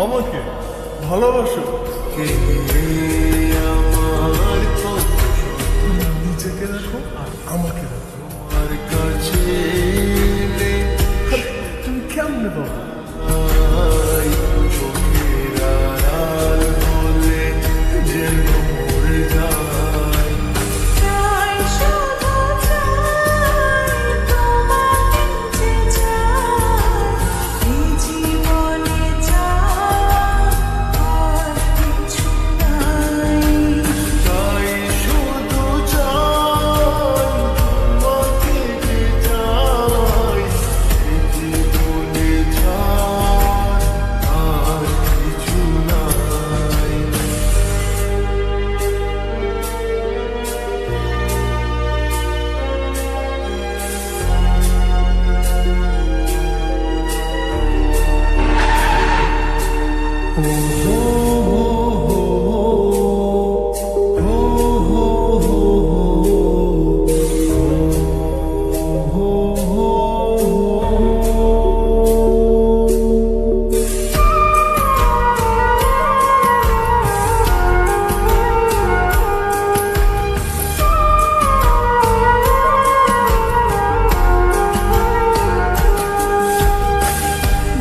আমাকে ভালোবাসো? তুমি নিজেকে রাখো আর আমাকে রাখো। আর কাছে তুমি কেমনে বাবা? চোখের আড়াল হলে যেন মরে যায়। তাই শুধু চাই তোমাকে যে চাই, এই জীবনে চাই আর কিছু নাই। তাই শুধু চাই তোমাকে যে চাই, এই জীবনে চাই আর কিছু নাই।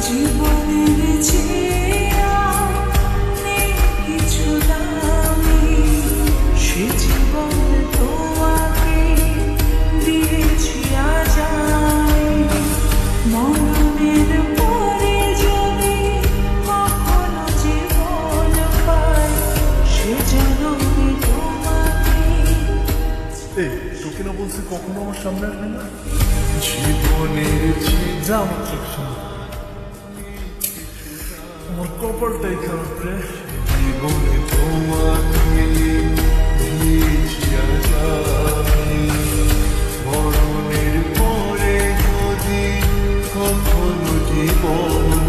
জীবনের চেয়ে নেই কিছু দামি, সে জীবন তোমাকে দিয়েছি আজ আমি। মরণের পরে যদি কখনো জীবন পাই, সে জন্মে তোমাকে। এই তোকে না বলছি কখনো আমার সামনে আসবে না? জীবনের যা আমার চোখ সামনে। আমার কপালটাই খারাপ রে। জীবনে তোমাকে দিয়েছি আজ আমি। মরণের পরে যদি কখনো জীবন